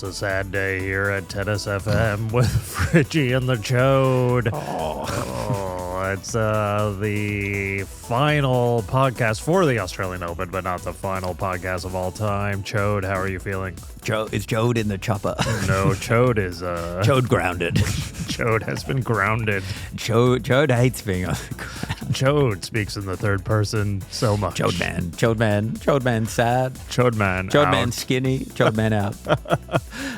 It's a sad day here at Tennis FM with Fridgie and the Chode. It's the final podcast for the Australian Open, but not the final podcast of all time. Chode, how are you feeling? Is Chode in the chopper? No, Chode is... Chode grounded. Chode has been grounded. Chode hates being on the ground. Chode speaks in the third person so much. Chode man sad. Chode man Chode out. man skinny. Chode man out.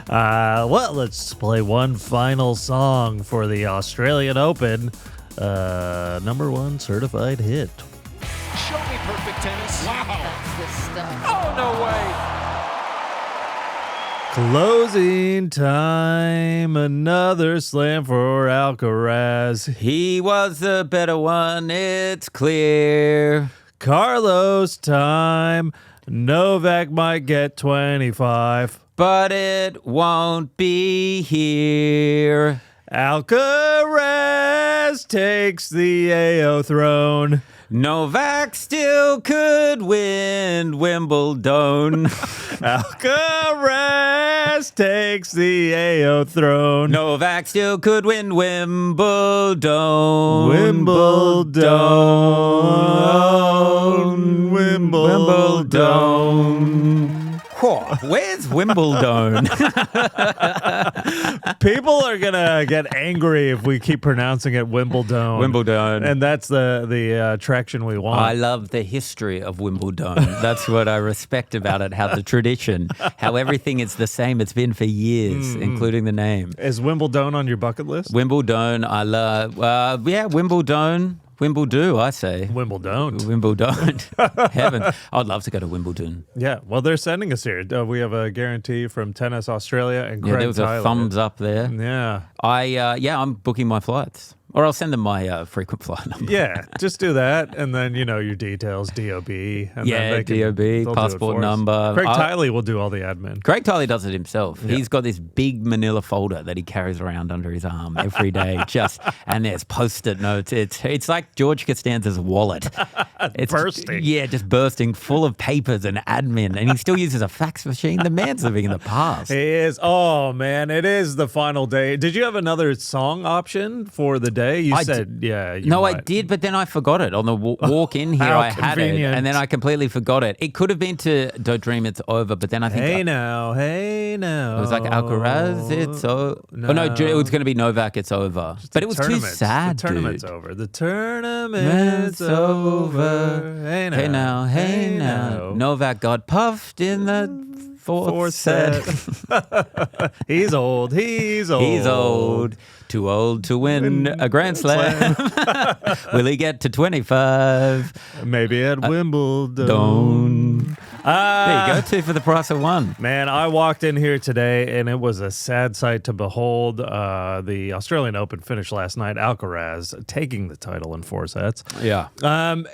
Well, let's play one final song for the Australian Open. Number one certified hit. Show me perfect tennis. Wow. That's the stuff. Oh, no way. Closing time, another slam for Alcaraz. He was the better one, it's clear. Carlos time, Novak might get 25. But it won't be here. Alcaraz takes the AO throne. Novak still could win Wimbledon. Alcaraz takes the AO throne. Novak still could win Wimbledon. Wimbledon. Where's Wimbledon? People are going to get angry if we keep pronouncing it Wimbledon. Wimbledon. And that's the traction we want. I love the history of Wimbledon. That's what I respect about it, how the tradition, how everything is the same. It's been for years, including the name. Is Wimbledon on your bucket list? Wimbledon, I love. Wimbledon. Wimbledon, I say. Wimbledon. Wimbledon. Heaven. I'd love to go to Wimbledon. Yeah, well, they're sending us here. We have a guarantee from Tennis Australia and Craig Yeah, there was Tyler. a thumbs up there. Yeah. I'm booking my flights. Or I'll send them my frequent flyer number. Yeah, just do that, and then, your details, DOB. And then DOB, they'll do it passport for us. number. Craig Tiley will do all the admin. Craig Tiley does it himself. Yeah. He's got this big manila folder that he carries around under his arm every day. And there's post-it notes. It's like George Costanza's wallet. It's bursting. Yeah, just bursting, full of papers and admin. And he still uses a fax machine. The man's living in the past. He is. Oh, man, it is the final day. Did you have another song option for the day? You said, yeah. I did, but then I forgot it. On the walk in here, How I had it, convenient. and then I completely forgot it. It could have been to Don't Dream It's Over, but then I think... Hey now. It was like Alcaraz, it's over. No. Oh, no, it was going to be Novak, it's over. But it was too sad, The tournament's dude. over. The tournament's over. Hey now. Hey now. Novak got puffed in the fourth set. He's old. He's old. Too old to win a Grand Slam. Will he get to 25? Maybe at Wimbledon. There you go, 2 for the price of 1. Man, I walked in here today, and it was a sad sight to behold. The Australian Open finished last night. Alcaraz taking the title in 4 sets. Yeah. And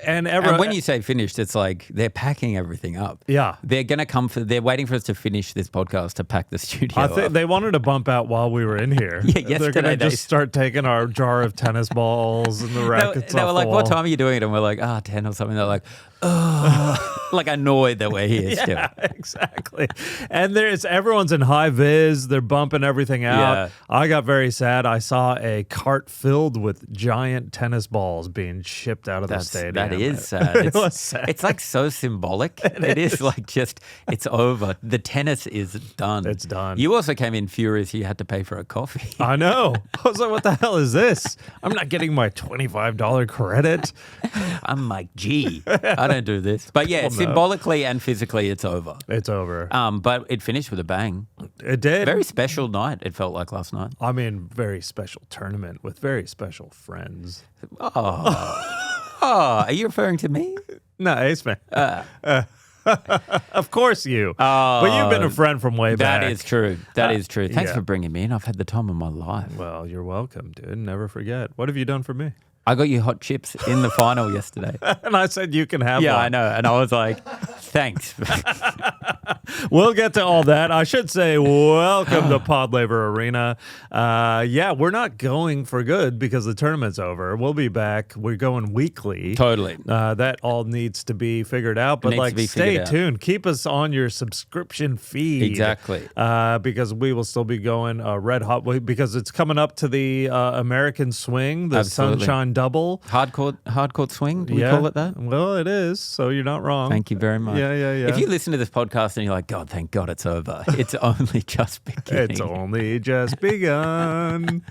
when you say finished, it's like they're packing everything up. Yeah. They're going to they're waiting for us to finish this podcast to pack the studio I think up. they wanted to bump out while we were in here. Yeah, They're yesterday going to they- just start taking our jar of tennis balls and the rackets They off were the like, wall. what time are you doing it? And we're like, 10 or something. They're like, oh, like annoyed that we're here still. Yeah, exactly. And everyone's in high vis. They're bumping everything out. Yeah. I got very sad. I saw a cart filled with giant tennis balls being shipped out of the stadium. That is sad. It was sad. It's like so symbolic. It is like just, it's over. The tennis is done. It's done. You also came in furious you had to pay for a coffee. I know. I was like, what the hell is this? I'm not getting my $25 credit. I'm like, gee, I don't do this. But yeah, Well, no. symbolically and physically, it's over. It's over. But it finished with a bang. It did. Very special night, it felt like last night. I mean, very special tournament with very special friends. Oh, are you referring to me? No, Aceman. Of course you. But you've been a friend from way back. That is true. That is true. Thanks yeah. for bringing me in. I've had the time of my life. Well, you're welcome, dude. Never forget. What have you done for me? I got you hot chips in the final yesterday. And I said you can have Yeah, one. I know. And I was like, thanks. We'll get to all that. I should say, welcome to Rod Laver Arena. Yeah, we're not going for good because the tournament's over. We'll be back. We're going weekly. Totally. That all needs to be figured out. But stay tuned. Keep us on your subscription feed. Exactly. Because we will still be going red hot because it's coming up to the American swing, the Absolutely. Sunshine Double. Hardcourt swing, do we call it that? Well, it is, so you're not wrong. Thank you very much. Yeah. If you listen to this podcast and you're like, God, thank God it's over. It's only just beginning. It's only just begun.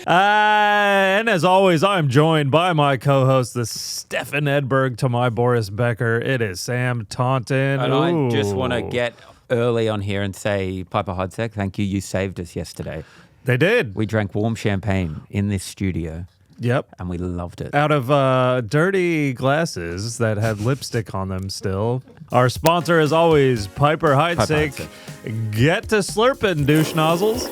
And as always, I'm joined by my co-host, the Stefan Edberg to my Boris Becker. It is Sam Taunton. And I just want to get early on here and say, Piper Hodsek, thank you. You saved us yesterday. They did. We drank warm champagne in this studio. Yep. And we loved it. Out of dirty glasses that had lipstick on them still. Our sponsor, as always, Piper Heidsieck. Get to slurping, douche nozzles.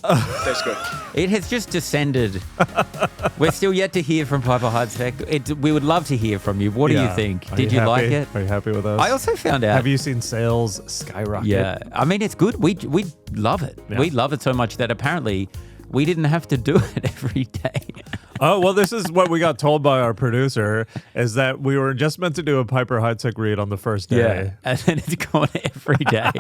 That's good. It has just descended. We're still yet to hear from Piper Heidsieck. We would love to hear from you. What do you think? Did you like it? Are you happy with us? I also found out. Have you seen sales skyrocket? Yeah. I mean, it's good. We love it. Yeah. We love it so much that apparently we didn't have to do it every day. Oh, well, this is what we got told by our producer, is that we were just meant to do a Piper Heidsieck read on the first day. Yeah. And then it's gone every day.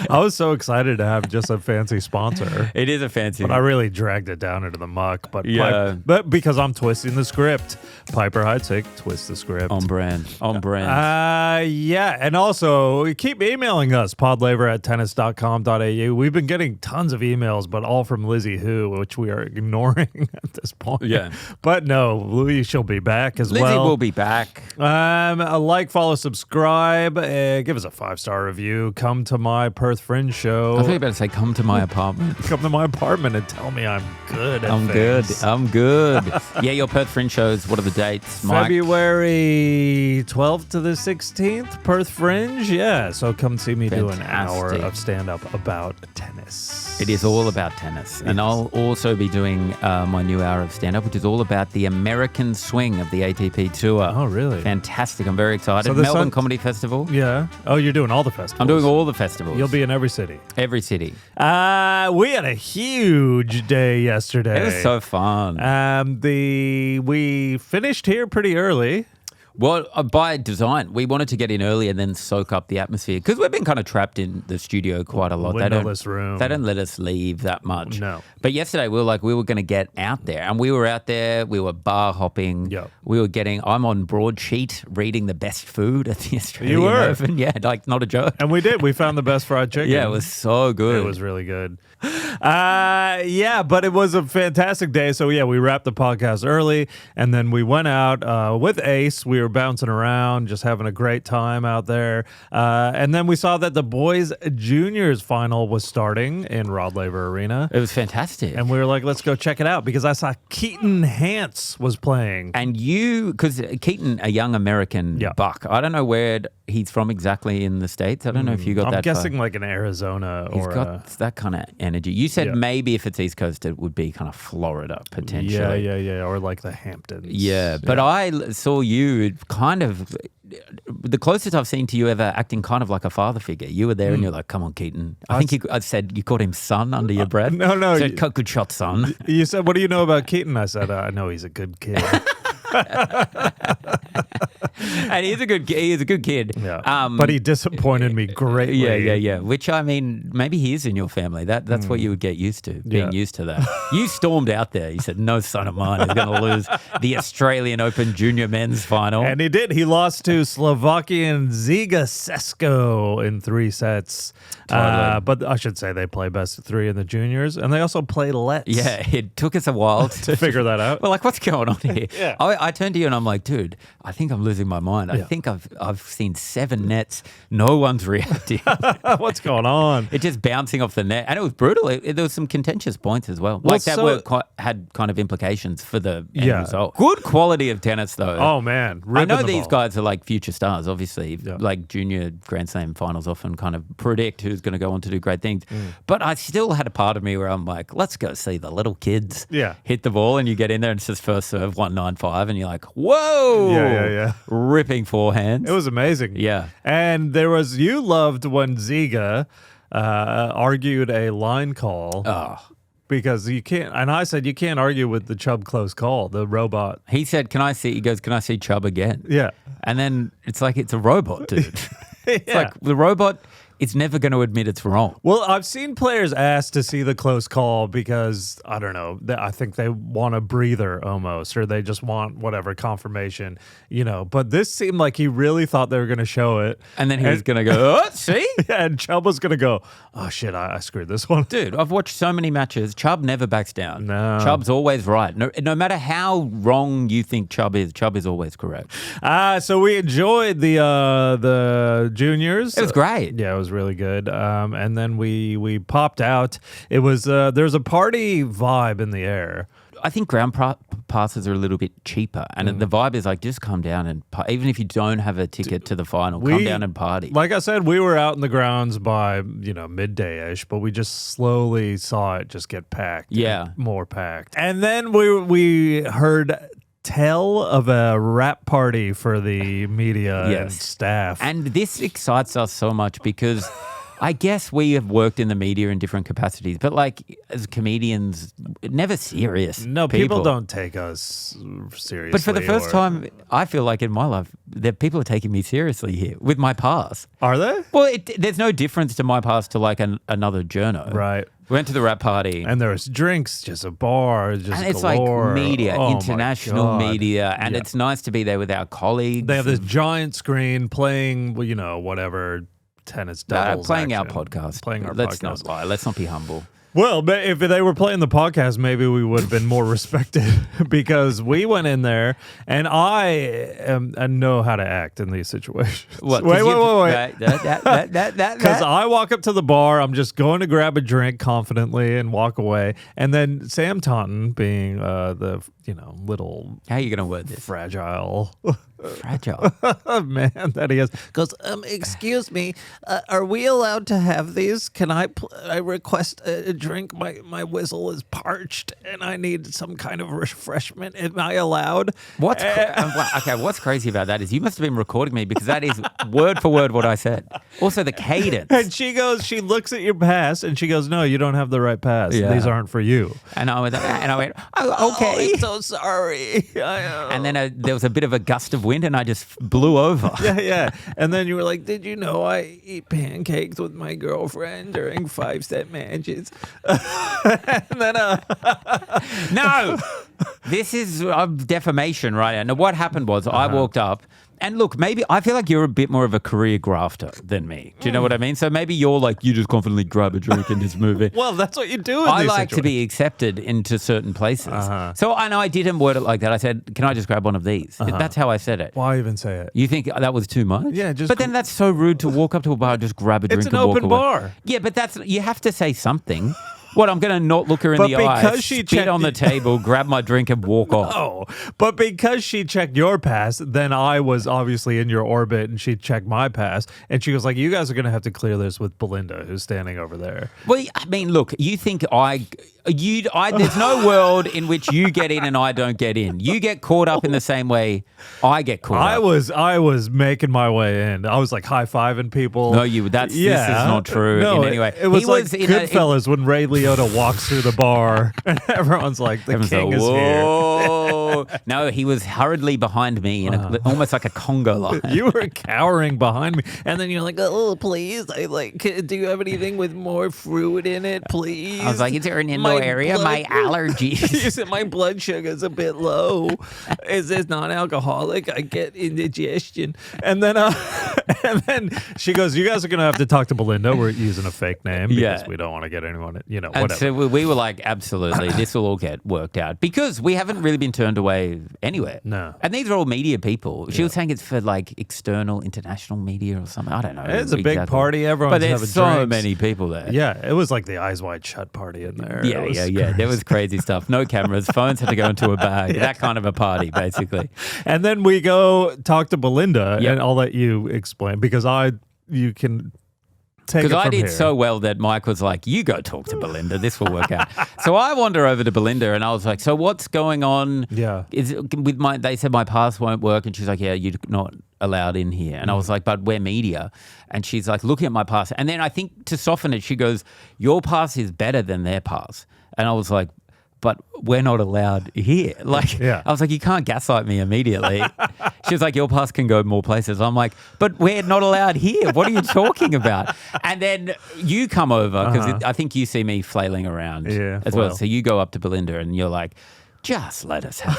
I was so excited to have just a fancy sponsor. It is a fancy. But I really dragged it down into the muck. But yeah. But because I'm twisting the script, Piper Heidsieck, twist the script. On brand. On brand. Yeah. And also, keep emailing us, podlaver@tennis.com.au. We've been getting tons of emails, but all from Lizzie Who, which we are ignoring at this point. Yeah. But no, she'll be back as Lizzie well. will be back. Like, follow, subscribe. Give us a 5-star review. Come to my Perth Fringe show. I thought you were about to say, come to my apartment. Come to my apartment and tell me I'm good at I'm things. good. I'm good. Yeah, your Perth Fringe shows. What are the dates, Mike? February 12th to the 16th, Perth Fringe. Yeah, so come see me do an Fantastic. hour of stand-up about tennis. It is all about tennis. And I'll also be doing my new hour of stand-up, which is all about the American swing of the ATP Tour. Oh, really? Fantastic. I'm very excited. So Melbourne Comedy Festival. Yeah. Oh, you're doing all the festivals. I'm doing all the festivals. You'll be in every city. Every city. We had a huge day yesterday. It was so fun. We finished here pretty early. Well, by design, we wanted to get in early and then soak up the atmosphere because we've been kind of trapped in the studio quite a lot. Windowless room. They don't let us leave that much. No. But yesterday we were going to get out there, and we were out there. We were bar hopping. Yep. We were I'm on broadsheet reading the best food at the Australian You were. Open. Yeah, like not a joke. And we did. We found the best fried chicken. Yeah, it was so good. It was really good. Yeah, but it was a fantastic day. So, yeah, we wrapped the podcast early, and then we went out with Ace. We were bouncing around, just having a great time out there. And then we saw that the boys' juniors final was starting in Rod Laver Arena. It was fantastic. And we were like, let's go check it out, because I saw Keaton Hance was playing. And because Keaton, a young American buck, I don't know where he's from exactly in the States. I don't know if you got that. I'm guessing like in Arizona. He's got that kind of energy. You said maybe if it's East Coast, it would be kind of Florida potentially. Yeah. Or like the Hamptons. Yeah, but I saw you kind of the closest I've seen to you ever acting kind of like a father figure. You were there and you're like, come on, Keaton. I think I said you called him son under your breath. No. Said, good shot, son. You said, what do you know about Keaton? I said, I know he's a good kid. And he's a good kid. Yeah. But he disappointed me greatly. Yeah. Which, I mean, maybe he is in your family. That's what you would get used to, being used to that. You stormed out there. You said, no son of mine is going to lose the Australian Open Junior Men's Final. And he did. He lost to Slovakian Ziga Sesko in 3 sets. Totally. But I should say they play best of 3 in the juniors. And they also play Let's. Yeah, it took us a while to figure that out. Well, like, what's going on here? Yeah. I turned to you and I'm like, dude, I think I'm losing my mind. I think I've seen 7 nets. No one's reacting. What's going on? It's just bouncing off the net. And it was brutal. There was some contentious points as well. Like had kind of implications for the end result. Good quality of tennis, though. Oh, man. I know these guys are like future stars, obviously. Yeah. Like junior Grand Slam finals often kind of predict who's going to go on to do great things. But I still had a part of me where I'm like, let's go see the little kids hit the ball, and you get in there and it's just first serve 195 and you're like, whoa. Yeah. ripping forehands. It was amazing. Yeah. And you loved when Ziga argued a line call. Oh. Because you can't, and I said, you can't argue with the Chubb close call, the robot. He said, can I see Chubb again? Yeah. And then it's like, it's a robot, dude. It's Yeah. like the robot, it's never going to admit it's wrong. Well, I've seen players ask to see the close call because, I don't know, I think they want a breather almost, or they just want whatever confirmation, But this seemed like he really thought they were going to show it. And then he was going to go, oh, see? And Chubb was going to go, oh, shit, I screwed this one. Dude, I've watched so many matches. Chubb never backs down. No. Chubb's always right. No matter how wrong you think Chubb is always correct. So we enjoyed the juniors. It was great. Yeah, it was really good. And then we popped out. It was there's a party vibe in the air. I think ground passes are a little bit cheaper, and the vibe is like just come down and even if you don't have a ticket to the final, come down and party. Like I said, we were out in the grounds by midday-ish, but we just slowly saw it just get packed. Yeah, more packed. And then we heard tell of a rap party for the media and staff. And this excites us so much because I guess we have worked in the media in different capacities, but like as comedians, never serious. No, people don't take us seriously. But for the first time, I feel like in my life, that people are taking me seriously here with my pass. Are they? Well, there's no difference to my pass to like another journo. Right. We went to the rap party. And there was drinks, just a bar, just and it's galore. like media, Oh international media, and it's nice to be there with our colleagues. They have this giant screen playing, whatever tennis doubles. Playing action. our podcast. Playing our Let's podcast. not lie. Let's not be humble. Well, but if they were playing the podcast, maybe we would have been more respected because we went in there and I know how to act in these situations. What? Wait. That. Because I walk up to the bar, I'm just going to grab a drink confidently and walk away. And then Sam Taunton, being the little How are you going to word this? fragile Fragile. man that he is, goes, excuse me, are we allowed to have these? Can I request a drink? My whistle is parched and I need some kind of refreshment. Am I allowed? What's crazy about that is you must have been recording me because that is word for word what I said. Also the cadence. And she looks at your pass and she goes, no, you don't have the right pass. Yeah. These aren't for you. And I went, oh, okay. Oh, I'm so sorry. And then there was a bit of a gust of wind and I just blew over. Yeah. And then you were like, did you know I eat pancakes with my girlfriend during 5-set matches? And then, No, this is defamation right now. Now, what happened was I walked up. And look, maybe I feel like you're a bit more of a career grafter than me. Do you know what I mean? So maybe you're like, you just confidently grab a drink and just move it. well, that's what you do in I these like to be accepted into certain places. So I know I didn't word it like that. I said, can I just grab one of these? That's how I said it. Why even say it? You think that was too much? Yeah, But then that's so rude to walk up to a bar, just grab a drink It's an and walk open away. bar. Yeah, but you have to say something. What, I'm going to not look her in the eye, because she spit checked on the table, grab my drink and walk off. Oh, but because she checked your pass, then I was obviously in your orbit and she checked my pass. And she was like, you guys are going to have to clear this with Belinda, who's standing over there. Well, I mean, look, you think there's no world in which you get in and I don't get in. You get caught up in the same way I get caught up. I was making my way in. I was like high-fiving people. No, this is not true No, in any way. It was like Goodfellas when Ray Liotta walks through the bar and everyone's like, the king is here. Whoa. No, he was hurriedly behind me in almost like a Congo line. You were cowering behind me. And then you're like, oh, please. Do you have anything with more fruit in it, please? I was like, is there an indoor area? My allergies. You said my blood sugar's a bit low. Is this non-alcoholic? I get indigestion. And then she goes, you guys are going to have to talk to Belinda. We're using a fake name because we don't want to get anyone, whatever. And so we were like, absolutely, this will all get worked out because we haven't really been turned away anywhere. No. And these are all media people. She was saying it's for like external, international media or something. I don't know. It's a big party. Everyone's but there's having so drinks. many people there. Yeah, it was like the Eyes Wide Shut party in there. Yeah. There was crazy stuff. No cameras. Phones had to go into a bag. That kind of a party, basically. And then we go talk to Belinda, and I'll let you explain because take it Because I from did here. so well that Mike was like, you go talk to Belinda. This will work out. So I wander over to Belinda and I was like, so what's going on? Yeah. Is it with they said my pass won't work. And she's like, yeah, you're not allowed in here. And I was like, but we're media. And she's like, looking at my pass. And then I think to soften it, she goes, your pass is better than their pass. And I was like, but we're not allowed here. Like, Yeah. I was like, you can't gaslight me immediately. She was like, your pass can go more places. I'm like, but we're not allowed here. What are you talking about? And then you come over because I think you see me flailing around as well. So you go up to Belinda and you're like, just let us have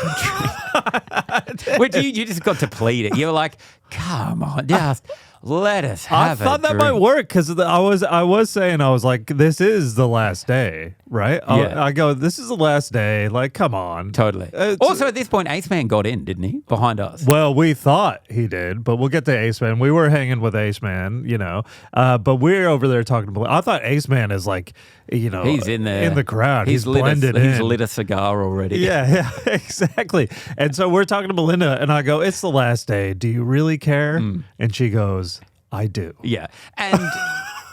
a drink. Which you just got to plead it. You were like, come on, just let us have I thought that might work because I was saying, I was like, this is the last day, right? Yeah. I go, this is the last day. Like, come on. Totally. Also, at this point, Aceman got in, didn't he? Behind us. Well, we thought he did, but we'll get to Aceman. We were hanging with Aceman, but we're over there talking to. I thought Aceman is like, he's in there. in the crowd. He's lit blended in. He's lit a cigar already. Yeah, exactly. And so we're talking to Belinda, and I go, it's the last day. Do you really care? And she goes, I do. Yeah. And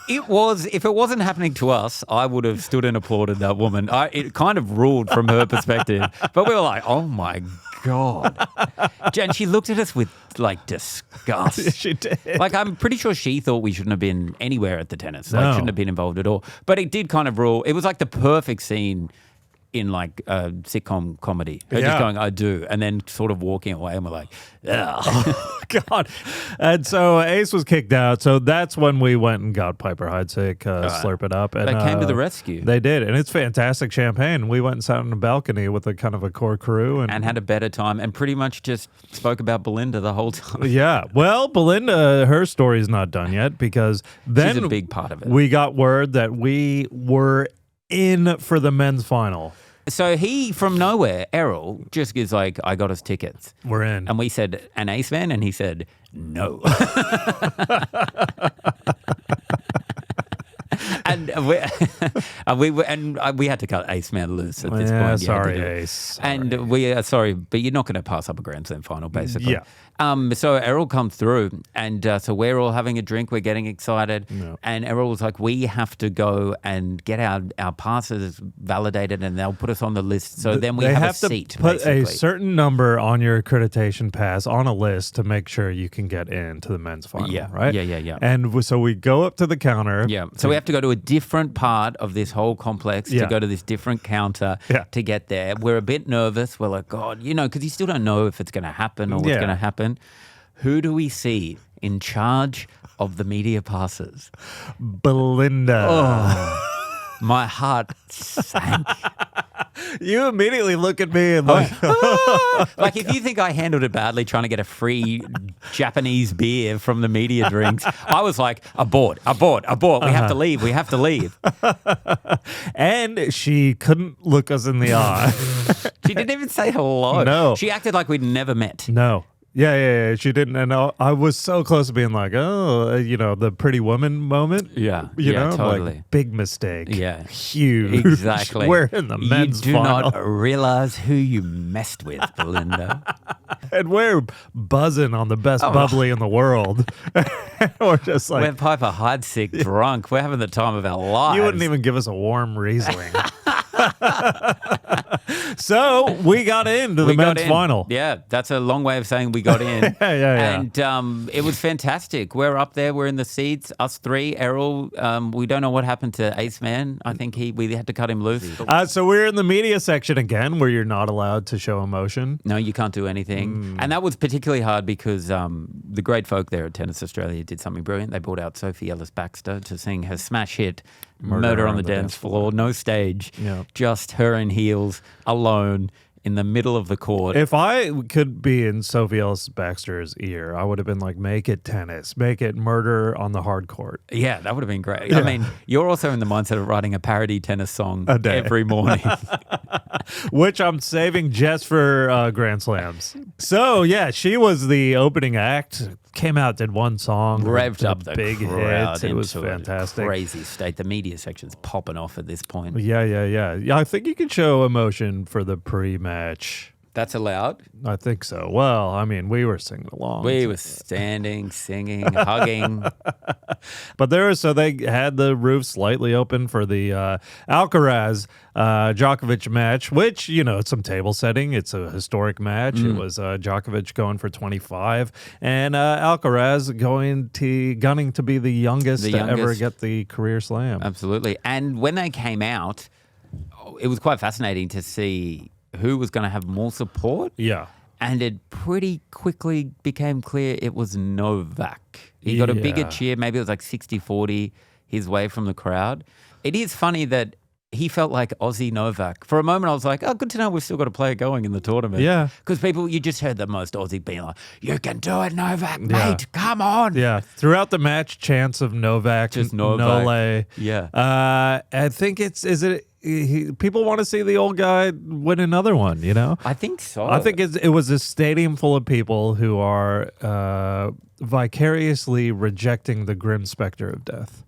if it wasn't happening to us, I would have stood and applauded that woman. It kind of ruled from her perspective. But we were like, oh my God. And she looked at us with like disgust. She did. Like, I'm pretty sure she thought we shouldn't have been anywhere at the tennis. Like, No. shouldn't have been involved at all. But it did kind of rule. It was like the perfect scene in like a sitcom comedy. Her just going, I do. And then sort of walking away and we're like, ugh. God. And so Ace was kicked out. So that's when we went and got Piper Heidsieck, Slurp It Up. And, They came to the rescue. They did. And it's fantastic champagne. We went and sat on a balcony with a kind of a core crew. And had a better time and pretty much just spoke about Belinda the whole time. Yeah. Well, Belinda, her story's not done yet because then She's a big part of it. we got word that we were in for the men's final. So he, from nowhere, Errol, just is like, I got us tickets. We're in. And we said, an Aceman? And he said, no. And we had to cut Aceman loose at this point. Sorry, Yeah, Ace. Sorry. And we are sorry, but you're not going to pass up a Grand Slam final, basically. Yeah. So Errol comes through, and so we're all having a drink. We're getting excited. No. And Errol was like, we have to go and get our passes validated, and they'll put us on the list. So then we they have a to seat, put basically. a certain number on your accreditation pass on a list to make sure you can get into the men's final, Yeah. right? Yeah. And so we go up to the counter. Yeah. So we have to go to a different part of this whole complex Yeah. to go to this different counter Yeah. to get there. We're a bit nervous. We're like, God, because you still don't know if it's going to happen or what's Yeah. going to happen. Who do we see in charge of the media passes? Belinda. Oh, my heart sank. You immediately look at me and like, Like, if you think I handled it badly trying to get a free Japanese beer from the media drinks, I was like, abort. We have to leave. We have to leave. and she couldn't look us in the eye. She didn't even say hello. No. She acted like we'd never met. No. Yeah. She didn't. And I was so close to being like, the pretty woman moment. Yeah. You know, Totally. like, big mistake. Yeah. Huge. Exactly. We're in the men's You do final. not realize who you messed with, Belinda. And we're buzzing on the best bubbly in the world. We're just like, We're Piper Heidsieck drunk. We're having the time of our lives. you wouldn't even give us a warm Riesling. So we got into the men's final. Yeah, that's a long way of saying we got in. Yeah. And it was fantastic. We're up there. We're in the seats. Us three. Errol. We don't know what happened to Aceman. I think we had to cut him loose. So we're in the media section again, where you're not allowed to show emotion. No, you can't do anything. And that was particularly hard because the great folk there at Tennis Australia did something brilliant. They brought out Sophie Ellis-Baxter to sing her smash hit, Murder on the Dance Floor. No stage, just her in heels, alone, in the middle of the court. If I could be in Sophie Ellis-Baxter's ear, I would have been like, make it tennis, make it murder on the hard court. Yeah, that would have been great. I mean, you're also in the mindset of writing a parody tennis song A day. every morning. Which I'm saving just for Grand Slams. So, yeah, she was the opening act. Came out, did one song. Revved did up the big crowd. hits. It was into fantastic. A crazy state. The media section's popping off at this point. Yeah. I think you can show emotion for the pre-match. That's allowed. I think so. Well, I mean, we were singing along. We were standing, singing, hugging. But they had the roof slightly open for the Alcaraz Djokovic match, which, it's some table setting. It's a historic match. It was Djokovic going for 25 and Alcaraz gunning to be the youngest to ever get the career slam. Absolutely. And when they came out, it was quite fascinating to see who was going to have more support. Yeah. And it pretty quickly became clear it was Novak. He got a bigger cheer. Maybe it was like 60-40 his way from the crowd. It is funny that he felt like Aussie Novak. For a moment, I was like, oh, good to know we've still got a player going in the tournament. Yeah. Because you just heard the most Aussie being like, you can do it, Novak, mate. Come on. Yeah. Throughout the match, chants of Novak. Just Novak. Nole. Yeah. I think people want to see the old guy win another one, I think so. I think it was a stadium full of people who are vicariously rejecting the grim specter of death.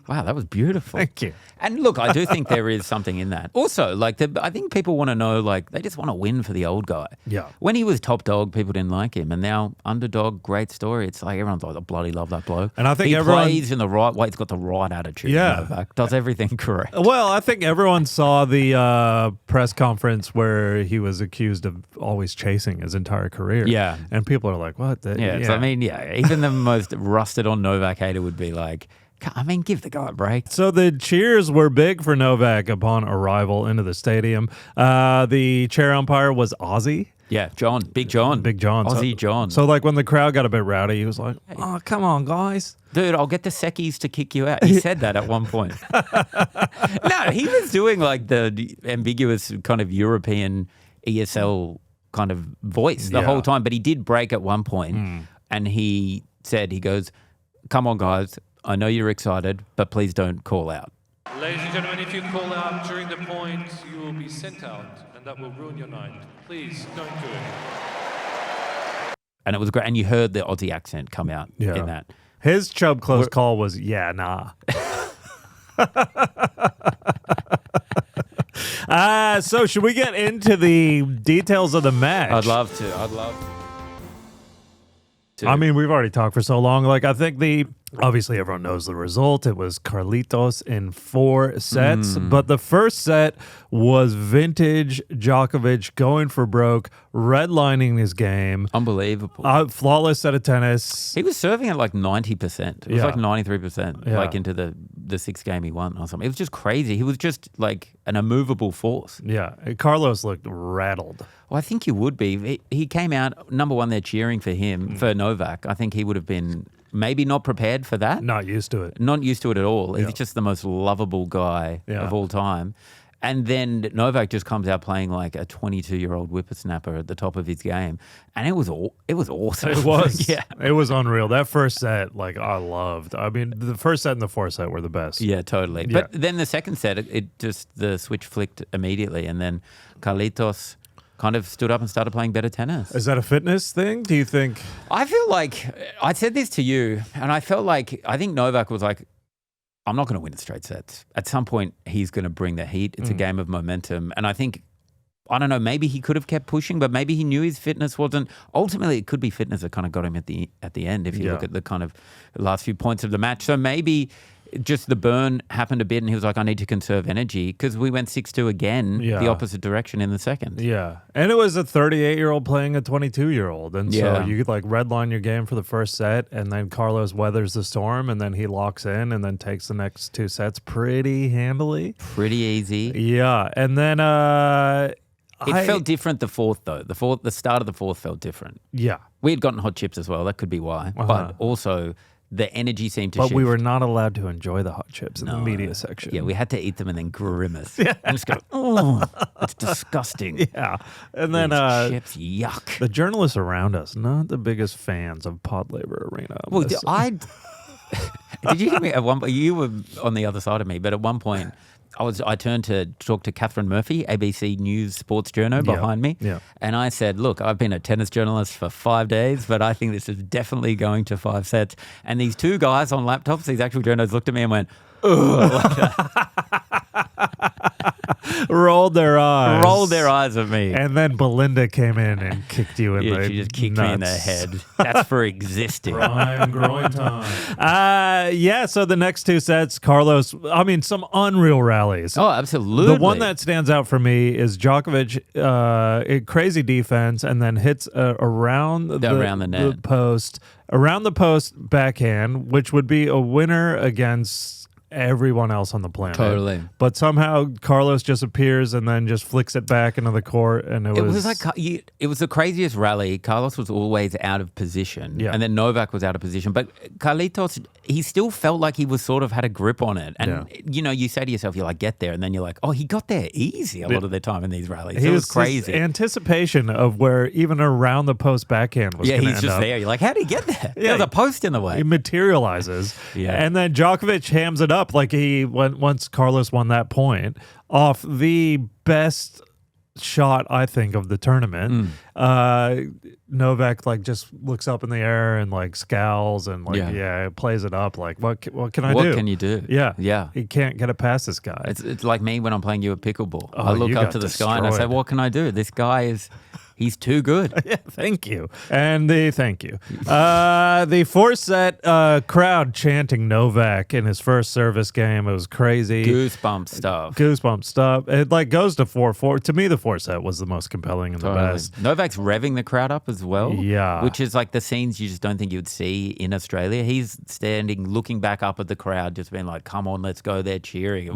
Wow, that was beautiful. Thank you. And look, I do think there is something in that. Also, I think people want to know, they just want to win for the old guy. Yeah. When he was top dog, people didn't like him. And now underdog, great story. It's like everyone's like, I bloody love that bloke. And I think he plays in the right way. He's got the right attitude. Yeah. Novak does everything correct. Well, I think everyone saw the press conference where he was accused of always chasing his entire career. Yeah. And people are like, what? Yeah. So, even the most rusted on Novak hater would be like, give the guy a break. So the cheers were big for Novak upon arrival into the stadium. The chair umpire was Aussie. Yeah, John. Big John. Aussie John. So when the crowd got a bit rowdy, he was like, oh, come on, guys. Dude, I'll get the Secchies to kick you out. He said that at one point. No, he was doing the ambiguous kind of European ESL kind of voice the whole time. But he did break at one point and he goes, come on, guys. I know you're excited, but please don't call out. Ladies and gentlemen, if you call out during the point, you will be sent out, and that will ruin your night. Please don't do it. And it was great. And you heard the Aussie accent come out in that. His Chubb close call was, yeah, nah. So should we get into the details of the match? I'd love to. I mean, we've already talked for so long. I think obviously everyone knows the result. It was Carlitos in 4 sets, but the first set was vintage Djokovic going for broke, redlining his game. Unbelievable. Flawless set of tennis. He was serving at 90%. It was 93%, into the 6th game he won or something. It was just crazy. He was just an immovable force. Yeah. Carlos looked rattled. Well, I think he would be. He came out, number one, they're cheering for him, for Novak. I think he would have been maybe not prepared for that. Not used to it. Not used to it at all. He's just the most lovable guy of all time. And then Novak just comes out playing like a 22-year-old whippersnapper at the top of his game. And it was awesome. It was. Yeah. It was unreal. That first set, I loved. I mean, the first set and the fourth set were the best. Yeah, totally. Yeah. But then the second set, it just, the switch flicked immediately. And then Carlitos kind of stood up and started playing better tennis. Is that a fitness thing, do you think? I feel like, I said this to you, and I think Novak was like, I'm not going to win straight sets. At some point, he's going to bring the heat. It's a game of momentum. And I think, I don't know, maybe he could have kept pushing, but maybe he knew his fitness wasn't. Ultimately, it could be fitness that kind of got him at the end if you look at the kind of last few points of the match. So maybe just the burn happened a bit and he was like, I need to conserve energy because we went 6-2 again, the opposite direction in the second. Yeah. And it was a 38-year-old playing a 22-year-old. And so you could redline your game for the first set and then Carlos weathers the storm and then he locks in and then takes the next 2 sets pretty handily. Pretty easy. Yeah. And then it felt different the fourth though. The start of the fourth felt different. Yeah. We had gotten hot chips as well. That could be why. But also the energy seemed to shift. But we were not allowed to enjoy the hot chips in the media section. Yeah, we had to eat them and then grimace. And just go, oh, it's disgusting. Yeah. And then chips, yuck. The journalists around us, not the biggest fans of Rod Laver Arena. Well, did you hear me at one point? You were on the other side of me, but at one point I turned to talk to Catherine Murphy, ABC News sports journo behind me. Yeah. And I said, look, I've been a tennis journalist for 5 days, but I think this is definitely going to 5 sets. And these 2 guys on laptops, these actual journos looked at me and went, ugh. Like that. rolled their eyes. Rolled their eyes at me. And then Belinda came in and kicked you in the She just kicked nuts. me in the head. That's for existing. Prime groin time. Yeah, so the next two sets, Carlos, I mean, some unreal rallies. Oh, absolutely. The one that stands out for me is Djokovic, crazy defense, and then hits around the net. Around the post backhand, which would be a winner against everyone else on the planet. Totally. But somehow Carlos just appears and then just flicks it back into the court, and it was like it was the craziest rally. Carlos was always out of position, and then Novak was out of position. But Carlitos, he still felt like he was sort of had a grip on it. And you say to yourself, you're like, get there, and then you're like, oh, he got there easy a lot of the time in these rallies. It was crazy. Anticipation of where even around the post backhand was. Yeah, he's just there. You're like, how did he get there? There's a post in the way. He materializes, and then Djokovic hams it up like once Carlos won that point off the best shot I think of the tournament. Novak like just looks up in the air and like scowls and like plays it up like what can I do? What can you do? Yeah. He can't get it past this guy. It's like me when I'm playing you at pickleball. Oh, I look up to the sky and I say, what can I do? This guy he's too good. Yeah, thank you. And thank you. The fourth set, crowd chanting Novak in his first service game. It was crazy. Goosebump stuff. It like goes to 4-4. To me, the fourth set was the most compelling and the best. Novak's revving the crowd up as well. Yeah. Which is like the scenes you just don't think you'd see in Australia. He's standing, looking back up at the crowd, just being like, come on, let's go. They're cheering.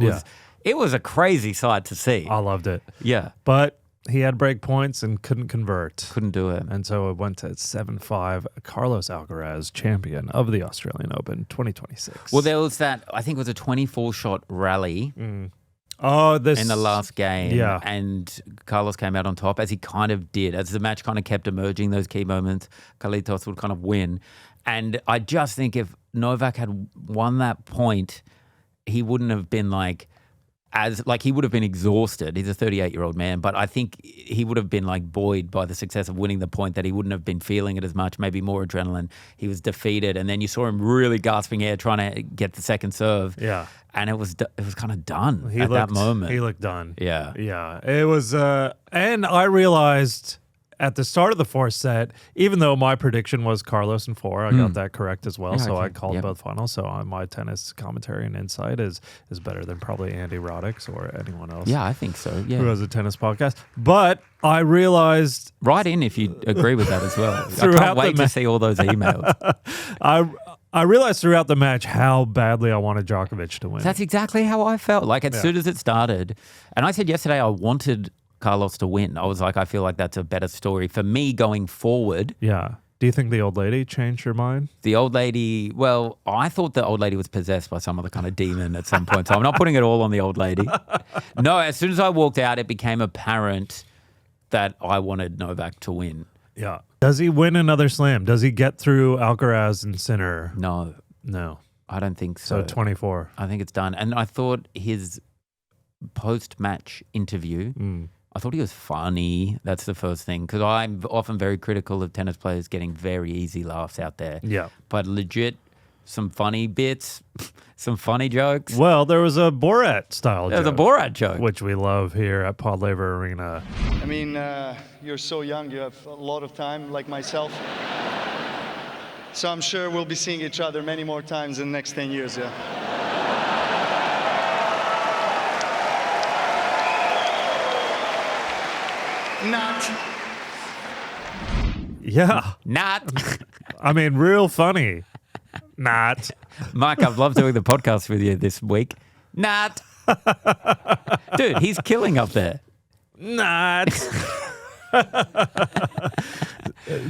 It was a crazy sight to see. I loved it. Yeah. But he had break points and couldn't convert. Couldn't do it. And so it went to 7-5. Carlos Alcaraz, champion of the Australian Open 2026. Well, there was that, I think it was a 24-shot rally in the last game. Yeah. And Carlos came out on top, as he kind of did. As the match kind of kept emerging, those key moments, Carlitos would kind of win. And I just think if Novak had won that point, he wouldn't have been he would have been exhausted. He's a 38-year-old man, but I think he would have been like buoyed by the success of winning the point, that he wouldn't have been feeling it as much, maybe more adrenaline. He was defeated, and then you saw him really gasping air trying to get the second serve. Yeah. And it was kind of done that moment. He looked done. Yeah. Yeah. It was, and I realized at the start of the fourth set, even though my prediction was Carlos in 4, I got that correct as well. Yeah, so okay. I called both finals. So my tennis commentary and insight is better than probably Andy Roddick's or anyone else. Yeah, I think so. Yeah. Who has a tennis podcast. But I realized... Write in if you agree with that as well. I can't wait to see all those emails. I realized throughout the match how badly I wanted Djokovic to win. That's exactly how I felt. Like as soon as it started, and I said yesterday I wanted Carlos to win. I was like, I feel like that's a better story for me going forward. Yeah. Do you think the old lady changed your mind? The old lady, well, I thought the old lady was possessed by some other kind of demon at some point. So I'm not putting it all on the old lady. No, as soon as I walked out, it became apparent that I wanted Novak to win. Yeah. Does he win another slam? Does he get through Alcaraz and Sinner? No. I don't think so. So 24. I think it's done. And I thought his post-match interview, I thought he was funny. That's the first thing. Because I'm often very critical of tennis players getting very easy laughs out there. Yeah. But legit, some funny bits, some funny jokes. Well, there was a Borat-style joke. There's a Borat joke. Which we love here at Rod Laver Arena. I mean, you're so young. You have a lot of time, like myself. So I'm sure we'll be seeing each other many more times in the next 10 years, yeah. Not. Yeah. Not. I mean, real funny. Not. Mike, I've loved doing the podcast with you this week. Not. Dude, he's killing up there. Not.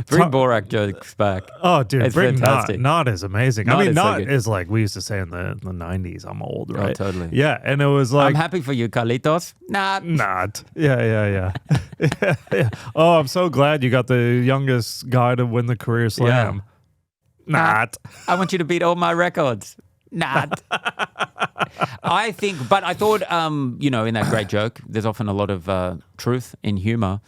Bring Borat jokes back. Oh, dude, it's bring fantastic. Not is amazing. Not I mean, is so Not good. is like we used to say in the 90s. I'm old, right? Oh, totally. Yeah, and it was like... I'm happy for you, Carlitos. Not. Yeah. Yeah. Oh, I'm so glad you got the youngest guy to win the career slam. Not. I want you to beat all my records. Not. I thought, in that great joke, there's often a lot of truth in humor.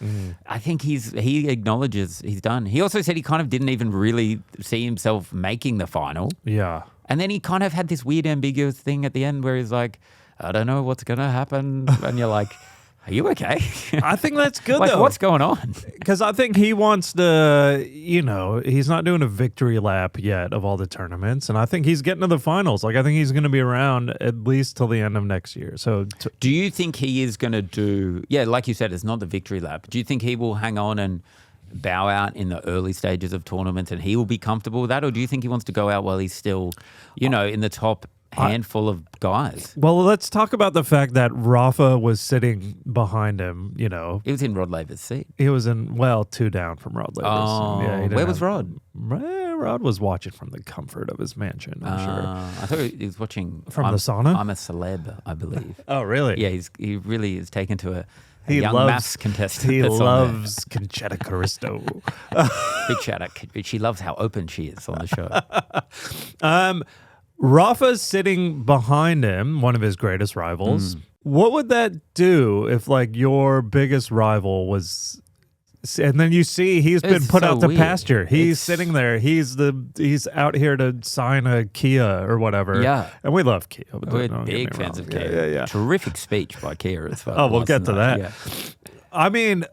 I think he acknowledges he's done. He also said he kind of didn't even really see himself making the final. Yeah. And then he kind of had this weird ambiguous thing at the end where he's like, I don't know what's going to happen. And you're like, are you okay? I think that's good, like, though. what's going on? Because I think he wants to, he's not doing a victory lap yet of all the tournaments. And I think he's getting to the finals. Like, I think he's going to be around at least till the end of next year. So, do you think he is going to do, like you said, it's not the victory lap. Do you think he will hang on and bow out in the early stages of tournaments and he will be comfortable with that? Or do you think he wants to go out while he's still, in the top handful of guys? Well, let's talk about the fact that Rafa was sitting behind him, He was in Rod Laver's seat. He was in, 2 down from Rod Laver's. Oh, where was Rod? Rod was watching from the comfort of his mansion, I'm sure. I thought he was watching From the sauna? I'm a Celeb, I believe. Oh, really? Yeah, he really is taken to a He young loves maths contestant. He that's on loves Conchetta Caristo. there. Big shout out. She loves how open she is on the show. Rafa's sitting behind him, one of his greatest rivals. What would that do if, your biggest rival was... And then you see he's been It's put so out to weird. pasture. He's It's- sitting there. He's out here to sign a Kia or whatever. Yeah. And we love Kia. But We're don't get big me fans wrong. of Cain. Yeah. Terrific speech by Kia as well. Oh, we'll get to that. Yeah. I mean,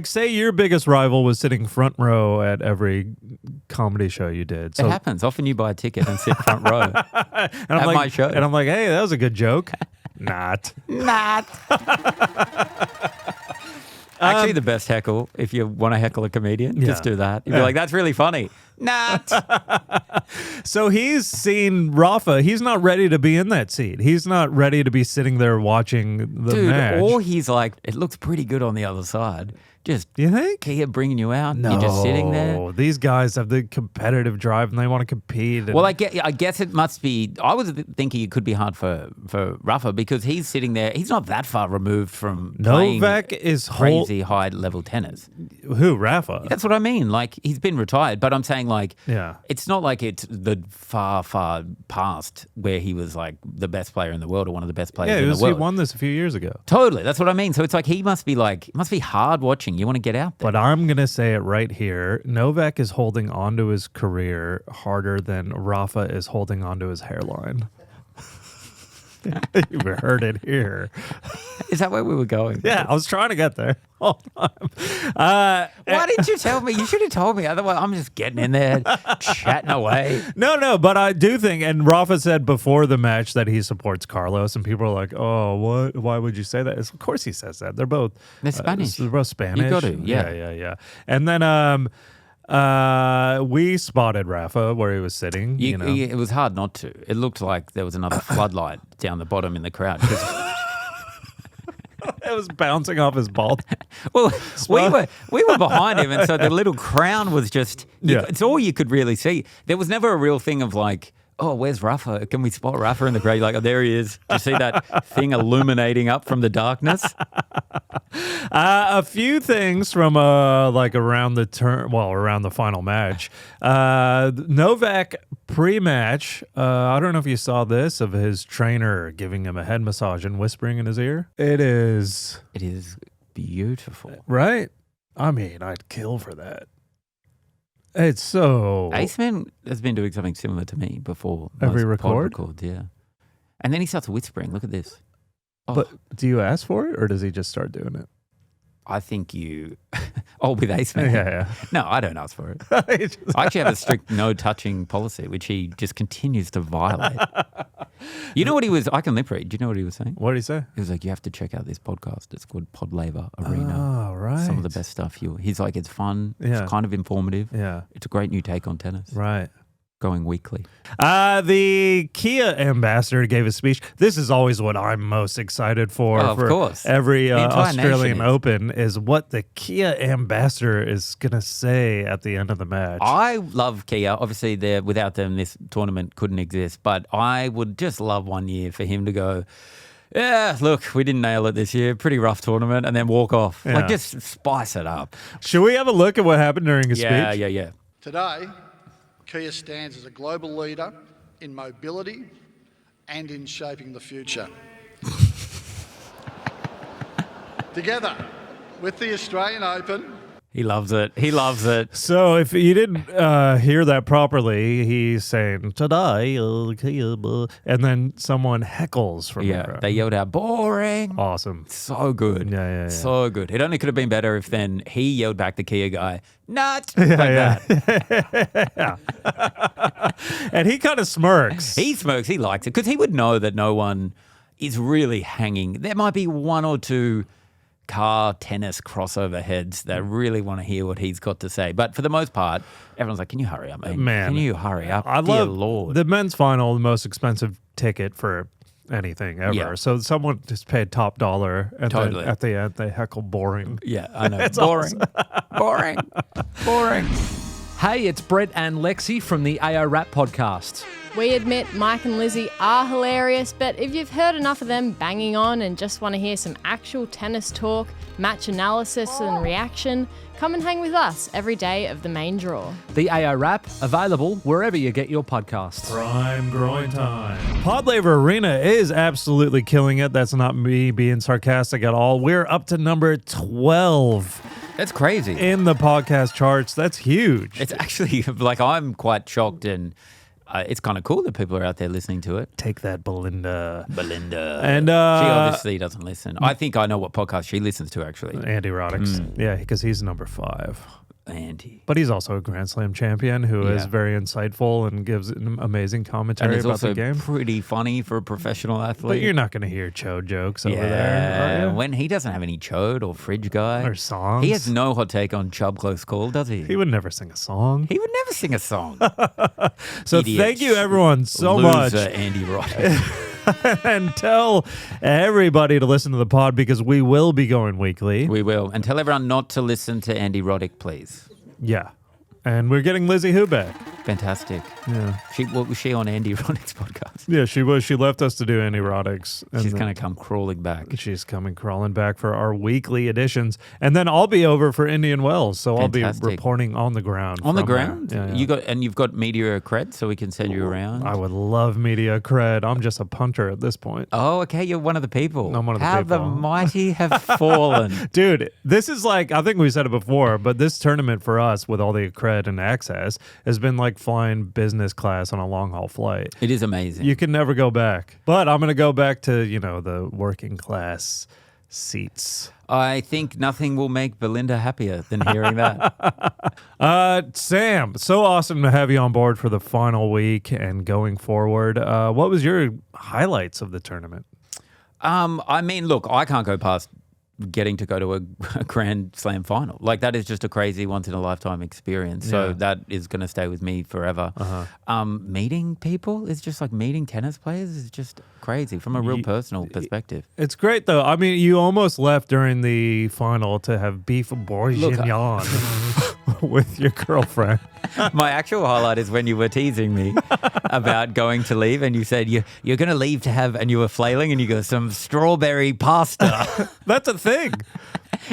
say your biggest rival was sitting front row at every comedy show you did. So It happens. Often you buy a ticket and sit front row. and I'm at like, my show. And I'm like, hey, that was a good joke. Not. Actually, the best heckle, if you want to heckle a comedian, just do that. You'd be like, that's really funny. Not. So he's seen Rafa. He's not ready to be in that seat. He's not ready to be sitting there watching the match. Or he's like, it looks pretty good on the other side. Just You think? Kia bringing you out. You're just sitting there. These guys have the competitive drive and they want to compete. And Well, I guess it must be. I was thinking it could be hard for Rafa because he's sitting there. He's not that far removed from Novak playing is crazy high level tennis. Who? Rafa? That's what I mean. Like, he's been retired, but I'm saying, Yeah. it's not like it's the far, far past where he was like the best player in the world or one of the best players in the he world. won this a few years ago. Totally. That's what I mean. So it's like it must be hard watching. You want to get out there. But I'm going to say it right here. Novak is holding onto his career harder than Rafa is holding onto his hairline. You've heard it here. Is that where we were going? Yeah, I was trying to get there. Hold on. Why didn't you tell me? You should have told me. Otherwise, I'm just getting in there, chatting away. No, but I do think, and Rafa said before the match that he supports Carlos, and people are like, oh, what? Why would you say that? Of course he says that. They're both Spanish. They're both Spanish. You got to, Yeah. And then we spotted Rafa where he was sitting. It was hard not to. It looked like there was another floodlight down the bottom in the crowd. 'Cause It was bouncing off his ball. well, we were behind him, and so the little crown was just. Yeah. It's all you could really see. There was never a real thing of like, oh, where's Rafa? Can we spot Rafa in the crowd? You're like, oh, there he is. Do you see that thing illuminating up from the darkness? A few things from around the final match. Novak pre-match. I don't know if you saw this of his trainer giving him a head massage and whispering in his ear. It is Beautiful. right. I mean, I'd kill for that. It's so. Aceman has been doing something similar to me before. Every most pod record? records, yeah. And then he starts whispering. Look at this. Oh, But do you ask for it, or does he just start doing it? I think you. Oh, with Aceman. Yeah. No, I don't ask for it. He just- I actually have a strict no touching policy, which he just continues to violate. You know what he was? I can lip read. Do you know what he was saying? What did he say? He was like, you have to check out this podcast. It's called Rod Laver Arena. Oh, right. Some of the best stuff. He's like, it's fun. Yeah. It's kind of informative. Yeah. It's a great new take on tennis. Right. Going weekly. The Kia ambassador gave a speech. This is always what I'm most excited for. Oh, of course. Every The entire Australian nation is. Open is what the Kia ambassador is going to say at the end of the match. I love Kia. Obviously, without them, this tournament couldn't exist. But I would just love one year for him to go, yeah, look, we didn't nail it this year. Pretty rough tournament. And then walk off. Yeah. Like, just spice it up. Should we have a look at what happened during his Yeah. speech? Today, Kia stands as a global leader in mobility and in shaping the future. Together with the Australian Open, He loves it. He loves it. So if you didn't hear that properly, he's saying today, and then someone heckles from Yeah, there. they yelled out, boring. Awesome. So good. Yeah. So good. It only could have been better if then he yelled back the Kia guy, nut. That. And he kind of smirks. He smokes. He likes it because he would know that no one is really hanging. There might be one or two car tennis crossover heads that really want to hear what he's got to say. But for the most part, everyone's like, can you hurry up, man? Can you hurry up? I Dear love Lord. the men's final, the most expensive ticket for anything ever. Yeah. So someone just paid top dollar, and Totally. then at the end they heckle boring. Yeah, I know. Boring. Boring. Boring. Hey, it's Brett and Lexi from the AO Rap podcast. We admit Mike and Lizzie are hilarious, but if you've heard enough of them banging on and just want to hear some actual tennis talk, match analysis and reaction, come and hang with us every day of the main draw. The AO Rap, available wherever you get your podcasts. Prime growing time. Rod Laver Arena is absolutely killing it. That's not me being sarcastic at all. We're up to number 12 That's crazy. in the podcast charts. That's huge. It's actually like I'm quite shocked and it's kind of cool that people are out there listening to it. Take that, Belinda. And And she obviously doesn't listen. I think I know what podcast she listens to, actually. Andy Roddick's. Yeah, because he's number 5. Andy. But he's also a Grand Slam champion who is Yeah. very insightful and gives an amazing And commentary it's about also the game. pretty funny for a professional athlete. But you're not going to hear Cho jokes over there, Yeah, are you? when he doesn't have any chode or fridge guy. Or songs. He has no hot take on Chubb Close Call, does he? He would never sing a song. He would never sing a song. So Idiot. thank you everyone so Loser, much. Andy Roddick. And tell everybody to listen to the pod because we will be going weekly. We will. And tell everyone not to listen to Andy Roddick, please. Yeah. And we're getting Lizzie Who back. Fantastic. Yeah. What was she on Andy Roddick's podcast? Yeah, she was. She left us to do Andy Roddick's. And She's then going to come crawling back. she's coming crawling back for our weekly editions. And then I'll be over for Indian Wells. So I'll be Fantastic. reporting on the ground. On the from there. ground? Yeah, yeah. You've got media cred, so we can send you around. I would love media cred. I'm just a punter at this point. Oh, okay. You're one of the people. I'm one of the How people. the mighty have fallen. Dude, this is like, I think we said it before, but this tournament for us with all the cred and access has been like flying business class on a long haul flight. It is amazing. You can never go back. But I'm going to go back to, the working class seats. I think nothing will make Belinda happier than hearing that. Sam, so awesome to have you on board for the final week and going forward. What was your highlights of the tournament? I mean, look, I can't go past getting to go to a Grand Slam final. Like, that is just a crazy once-in-a-lifetime experience. So Yeah. that is going to stay with me forever. Meeting people is just like meeting tennis players is just crazy from a real personal perspective. It's great, though. I mean, you almost left during the final to have beef bourguignon with your girlfriend. My actual highlight is when you were teasing me about going to leave and you said you're going to leave to have, and you were flailing and you go, some strawberry pasta. That's a thing.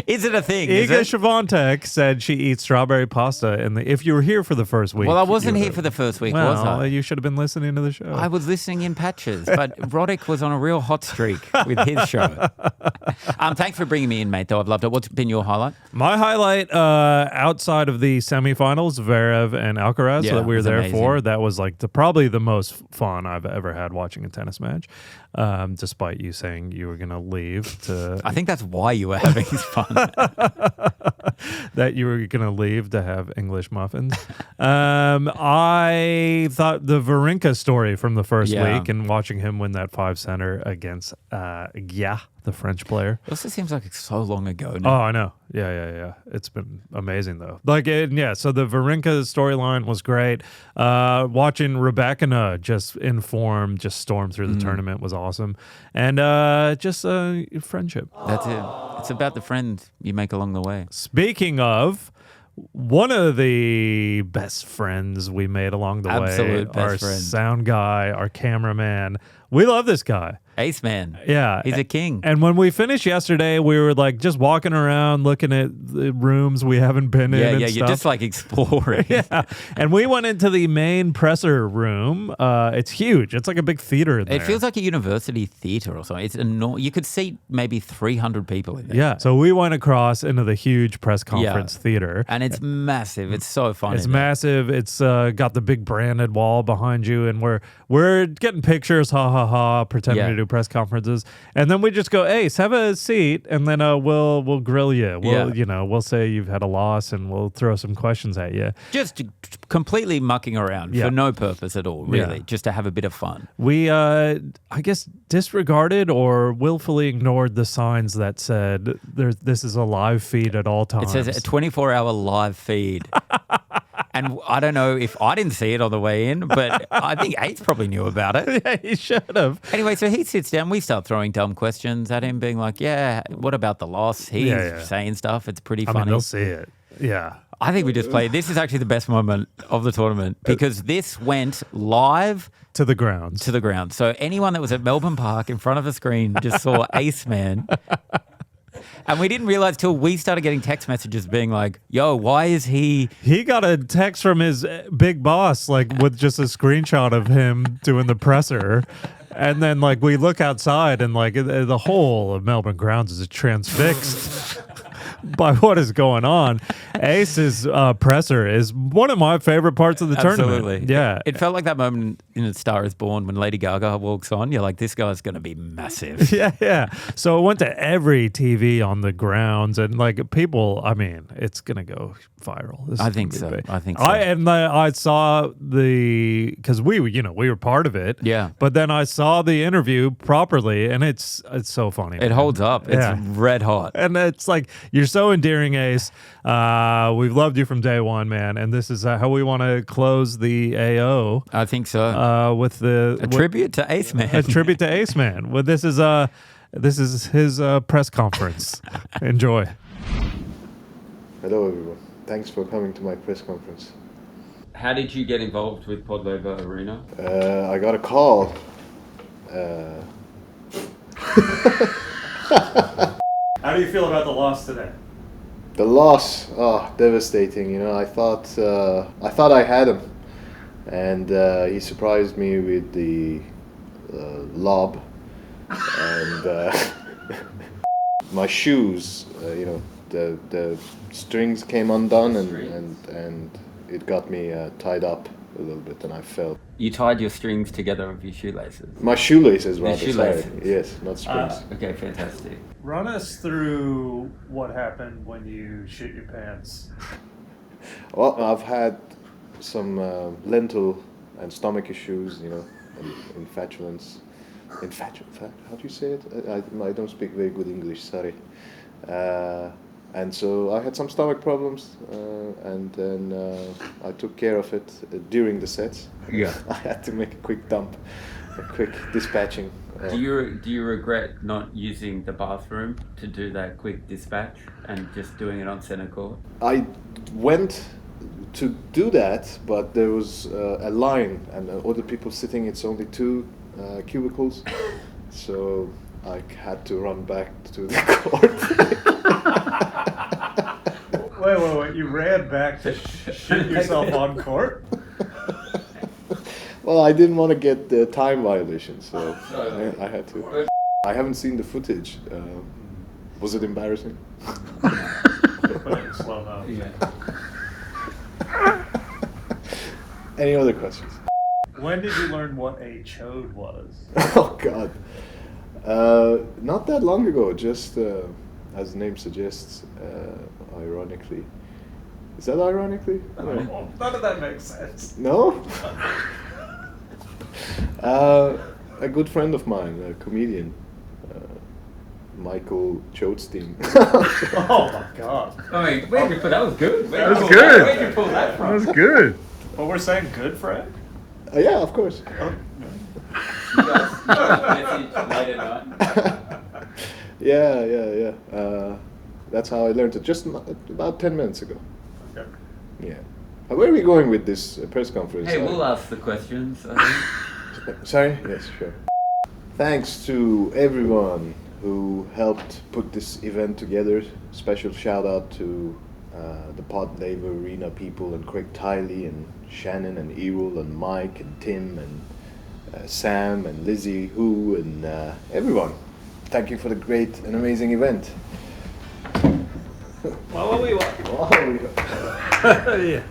Is it a thing? Iga Is it? Swiatek said she eats strawberry pasta. If you were here for the first week. Well, I wasn't you here would've- for the first week, well, was I? you should have been listening to the show. I was listening in patches, but Roddick was on a real hot streak with his show. Thanks for bringing me in, mate, though. I've loved it. What's been your highlight? My highlight, outside of the semifinals, Zverev and Alcaraz Yeah, that we it were was there amazing. for, that was like probably the most fun I've ever had watching a tennis match. Despite you saying you were going to leave to I think that's why you were having fun. that you were going to leave to have English muffins. I thought the Wawrinka story from the first Yeah. week and watching him win that 5-center against the French player. It also seems like it's so long ago Oh, now. I know. Yeah. It's been amazing, though. So the Wawrinka storyline was great. Watching Rebekina just in form, just storm through the tournament was awesome. And just friendship. That's it. It's about the friends you make along the way. Speaking of, one of the best friends we made along the way, Absolute best our friend. sound guy, our cameraman. We love this guy. Aceman. Yeah. He's a king. And when we finished yesterday, we were like just walking around looking at the rooms we haven't been in. And You're stuff. just like exploring. Yeah. And we went into the main presser room. It's huge. It's like a big theater in there. It feels like a university theater or something. It's you could seat maybe 300 people in there. Yeah. So we went across into the huge press conference theater. And it's massive. It's so fun. It's massive. It's got the big branded wall behind you, and we're getting pictures, ha ha ha, pretending to do press conferences, and then we just go, Ace, have a seat, and then we'll grill you. We'll say you've had a loss, and we'll throw some questions at you. Just completely mucking around for no purpose at all, really, just to have a bit of fun. We, I guess, disregarded or willfully ignored the signs that said this is a live feed at all times. It says a 24-hour live feed. And I don't know if I didn't see it on the way in, but I think Ace probably knew about it. Yeah, he should have. Anyway, so he sits down. We start throwing dumb questions at him, being like, what about the loss? He's saying stuff. It's pretty funny. I mean, they'll see it. Yeah. I think we just played. This is actually the best moment of the tournament because this went live to the grounds. So anyone that was at Melbourne Park in front of a screen just saw Aceman. And we didn't realize till we started getting text messages being like, yo, why is he... He got a text from his big boss, like with just a screenshot of him doing the presser. And then like we look outside and like the whole of Melbourne grounds is transfixed by what is going on. Ace's presser is one of my favorite parts of the tournament. Absolutely. Yeah. It felt like that moment in A Star is Born when Lady Gaga walks on. You're like, this guy's going to be massive. Yeah. So it went to every TV on the grounds and like people, I mean, it's going to go viral. I think so. I saw because we were part of it. Yeah. But then I saw the interview properly and it's so funny. It holds up. It's red hot. And it's like, you're so endearing, Ace. We've loved you from day one, man. And this is how we want to close the AO. I think so. With a tribute to Aceman. A tribute to Aceman. Well, this is his press conference. Enjoy. Hello, everyone. Thanks for coming to my press conference. How did you get involved with Rod Laver Arena? I got a call. How do you feel about the loss today? The loss, devastating. You know, I thought I had him, and he surprised me with the lob, and my shoes. The strings came undone, and it got me tied up a little bit, and I fell. You tied your strings together with your shoelaces? My shoelaces, rather. Shoelaces. Sorry. Yes, not strings. Okay, fantastic. Run us through what happened when you shit your pants. Well, I've had some lentil and stomach issues, and inflatulence. How do you say it? I don't speak very good English, sorry. And so I had some stomach problems, and then I took care of it during the sets. Yeah. I had to make a quick dump, a quick dispatching. Do you regret not using the bathroom to do that quick dispatch and just doing it on center court? I went to do that, but there was a line and other people sitting. It's only 2 cubicles, so I had to run back to the court. Wait, you ran back to shoot yourself on court? Well, I didn't want to get the time violation, so I had to. I haven't seen the footage. Was it embarrassing? Slow down. Yeah. Any other questions? When did you learn what a chode was? Oh, God. Not that long ago, just as the name suggests, ironically. Is that ironically? None of that makes sense. No? A good friend of mine, a comedian, Michael Chodstein. Oh my God! I mean, where'd you put that? Was good. That was good. Where'd you pull that from? That was good. Well, we're saying good friend. Yeah, of course. You guys message late at night? Yeah. That's how I learned it, just about 10 minutes ago. Okay. Yeah. Where are we going with this press conference? Hey, we'll ask the questions, I think. Sorry? Yes, sure. Thanks to everyone who helped put this event together. Special shout out to the Rod Laver Arena people and Craig Tiley and Shannon and Errol and Mike and Tim and Sam and Lizzie, Who and everyone. Thank you for the great and amazing event. Well, we Wow. yeah.